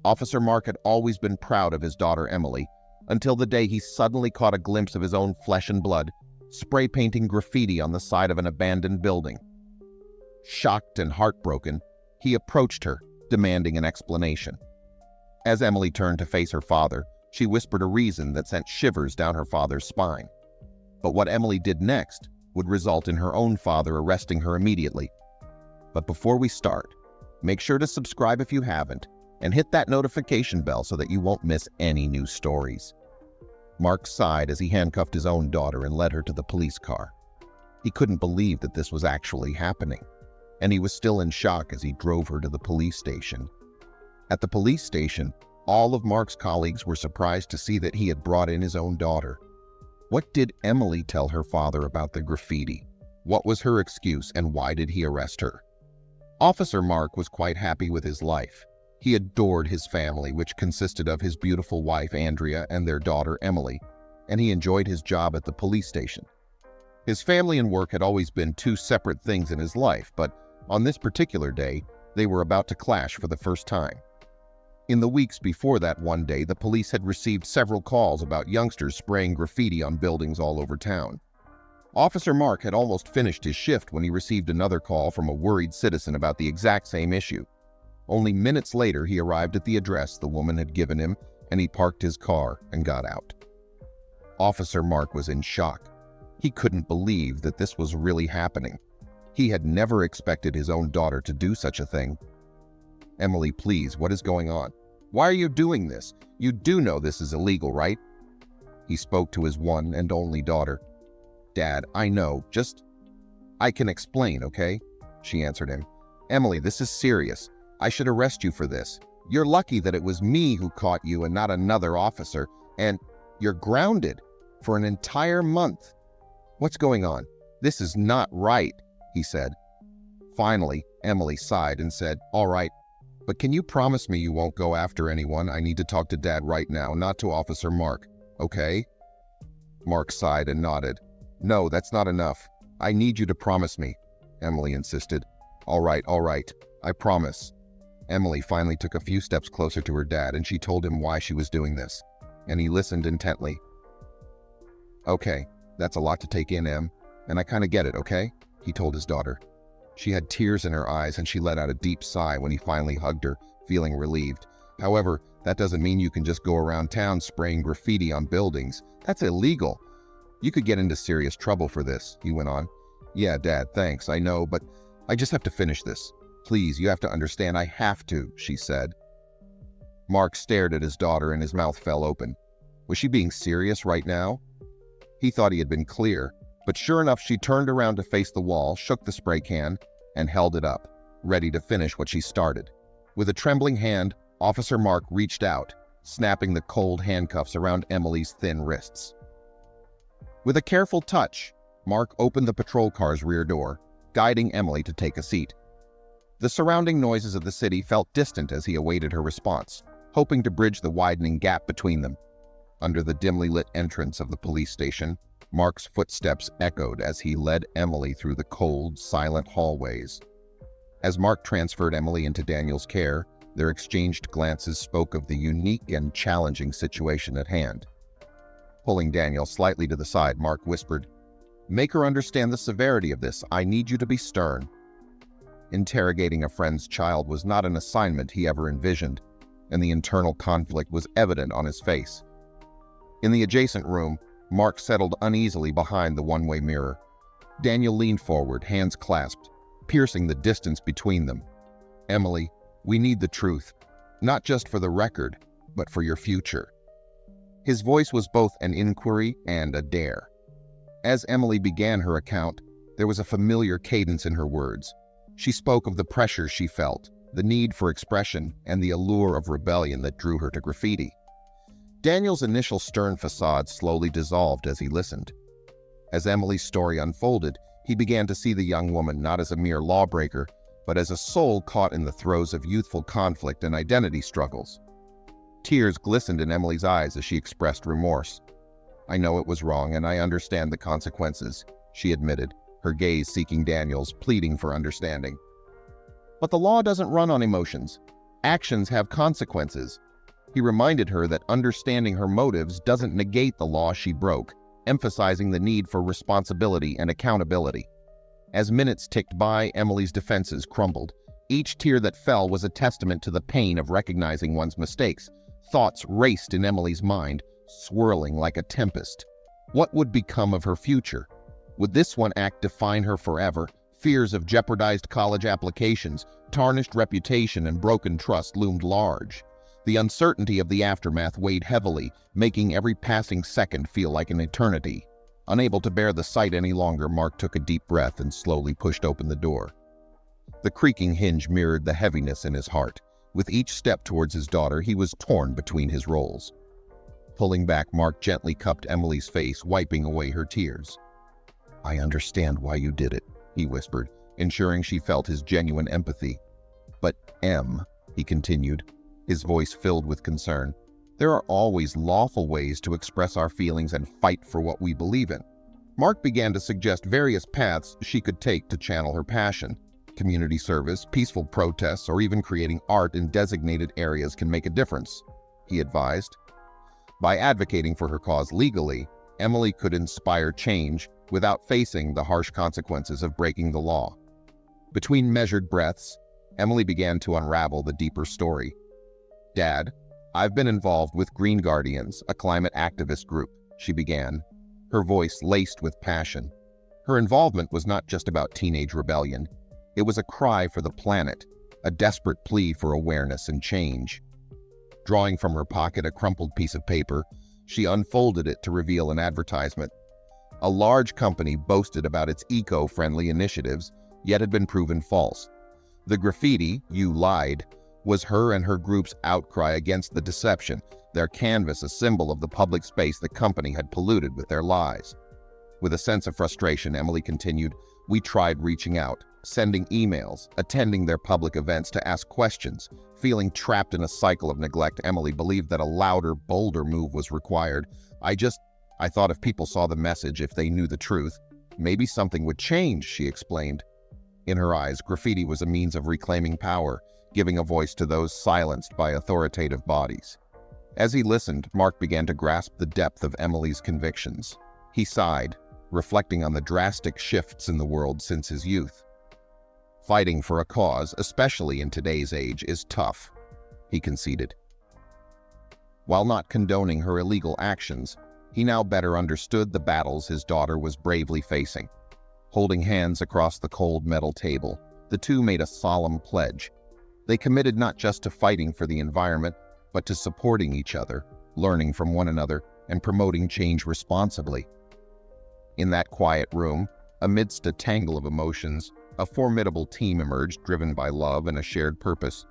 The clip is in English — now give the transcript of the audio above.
Officer Mark had always been proud of his daughter Emily, until the day he suddenly caught a glimpse of his own flesh and blood, spray painting graffiti on the side of an abandoned building. Shocked and heartbroken, he approached her, demanding an explanation. As Emily turned to face her father, she whispered a reason that sent shivers down her father's spine. But what Emily did next would result in her own father arresting her immediately. But before we start, make sure to subscribe if you haven't, and hit that notification bell so that you won't miss any new stories. Mark sighed as he handcuffed his own daughter and led her to the police car. He couldn't believe that this was actually happening, and he was still in shock as he drove her to the police station. At the police station, all of Mark's colleagues were surprised to see that he had brought in his own daughter. What did Emily tell her father about the graffiti? What was her excuse, and why did he arrest her? Officer Mark was quite happy with his life. He adored his family, which consisted of his beautiful wife Andrea and their daughter Emily, and he enjoyed his job at the police station. His family and work had always been two separate things in his life, but on this particular day, they were about to clash for the first time. In the weeks before that one day, the police had received several calls about youngsters spraying graffiti on buildings all over town. Officer Mark had almost finished his shift when he received another call from a worried citizen about the exact same issue. Only minutes later, he arrived at the address the woman had given him, and he parked his car and got out. Officer Mark was in shock. He couldn't believe that this was really happening. He had never expected his own daughter to do such a thing. "Emily, please, what is going on? Why are you doing this? You do know this is illegal, right?" He spoke to his one and only daughter. "Dad, I know, I can explain, okay?" she answered him. "Emily, this is serious. I should arrest you for this. You're lucky that it was me who caught you and not another officer, and you're grounded for an entire month. What's going on? This is not right," he said. Finally, Emily sighed and said, "All right, but can you promise me you won't go after anyone? I need to talk to Dad right now, not to Officer Mark, okay?" Mark sighed and nodded. "No, that's not enough. I need you to promise me," Emily insisted. All right, I promise." Emily finally took a few steps closer to her dad, and she told him why she was doing this, and he listened intently. "Okay, that's a lot to take in, Em, and I kind of get it, okay?" he told his daughter. She had tears in her eyes, and she let out a deep sigh when he finally hugged her, feeling relieved. "However, that doesn't mean you can just go around town spraying graffiti on buildings. That's illegal. You could get into serious trouble for this," he went on. "Yeah, Dad, thanks, I know, but I just have to finish this. Please, you have to understand, I have to," she said. Mark stared at his daughter and his mouth fell open. Was she being serious right now? He thought he had been clear, but sure enough, she turned around to face the wall, shook the spray can, and held it up, ready to finish what she started. With a trembling hand, Officer Mark reached out, snapping the cold handcuffs around Emily's thin wrists. With a careful touch, Mark opened the patrol car's rear door, guiding Emily to take a seat. The surrounding noises of the city felt distant as he awaited her response, hoping to bridge the widening gap between them. Under the dimly lit entrance of the police station, Mark's footsteps echoed as he led Emily through the cold, silent hallways. As Mark transferred Emily into Daniel's care, their exchanged glances spoke of the unique and challenging situation at hand. Pulling Daniel slightly to the side, Mark whispered, "Make her understand the severity of this. I need you to be stern." Interrogating a friend's child was not an assignment he ever envisioned, and the internal conflict was evident on his face. In the adjacent room, Mark settled uneasily behind the one-way mirror. Daniel leaned forward, hands clasped, piercing the distance between them. "Emily, we need the truth, not just for the record, but for your future." His voice was both an inquiry and a dare. As Emily began her account, there was a familiar cadence in her words. She spoke of the pressure she felt, the need for expression, and the allure of rebellion that drew her to graffiti. Daniel's initial stern facade slowly dissolved as he listened. As Emily's story unfolded, he began to see the young woman not as a mere lawbreaker, but as a soul caught in the throes of youthful conflict and identity struggles. Tears glistened in Emily's eyes as she expressed remorse. "I know it was wrong, and I understand the consequences," she admitted, her gaze seeking Daniel's, pleading for understanding. But the law doesn't run on emotions. Actions have consequences. He reminded her that understanding her motives doesn't negate the law she broke, emphasizing the need for responsibility and accountability. As minutes ticked by, Emily's defenses crumbled. Each tear that fell was a testament to the pain of recognizing one's mistakes. Thoughts raced in Emily's mind, swirling like a tempest. What would become of her future? Would this one act define her forever? Fears of jeopardized college applications, tarnished reputation, and broken trust loomed large. The uncertainty of the aftermath weighed heavily, making every passing second feel like an eternity. Unable to bear the sight any longer, Mark took a deep breath and slowly pushed open the door. The creaking hinge mirrored the heaviness in his heart. With each step towards his daughter, he was torn between his roles. Pulling back, Mark gently cupped Emily's face, wiping away her tears. "I understand why you did it," he whispered, ensuring she felt his genuine empathy. "But, Em," he continued, his voice filled with concern, "there are always lawful ways to express our feelings and fight for what we believe in." Mark began to suggest various paths she could take to channel her passion. Community service, peaceful protests, or even creating art in designated areas can make a difference, he advised. By advocating for her cause legally, Emily could inspire change without facing the harsh consequences of breaking the law. Between measured breaths, Emily began to unravel the deeper story. "Dad, I've been involved with Green Guardians, a climate activist group," she began, her voice laced with passion. Her involvement was not just about teenage rebellion. It was a cry for the planet, a desperate plea for awareness and change. Drawing from her pocket a crumpled piece of paper, she unfolded it to reveal an advertisement. A large company boasted about its eco-friendly initiatives, yet had been proven false. The graffiti, "You lied," was her and her group's outcry against the deception, their canvas a symbol of the public space the company had polluted with their lies. With a sense of frustration, Emily continued, "We tried reaching out, sending emails, attending their public events to ask questions. Feeling trapped in a cycle of neglect, Emily believed that a louder, bolder move was required. I thought if people saw the message, if they knew the truth, maybe something would change," she explained. In her eyes, graffiti was a means of reclaiming power, giving a voice to those silenced by authoritative bodies. As he listened, Mark began to grasp the depth of Emily's convictions. He sighed, reflecting on the drastic shifts in the world since his youth. "Fighting for a cause, especially in today's age, is tough," he conceded. While not condoning her illegal actions, he now better understood the battles his daughter was bravely facing. Holding hands across the cold metal table, the two made a solemn pledge. They committed not just to fighting for the environment, but to supporting each other, learning from one another, and promoting change responsibly. In that quiet room, amidst a tangle of emotions, a formidable team emerged, driven by love and a shared purpose.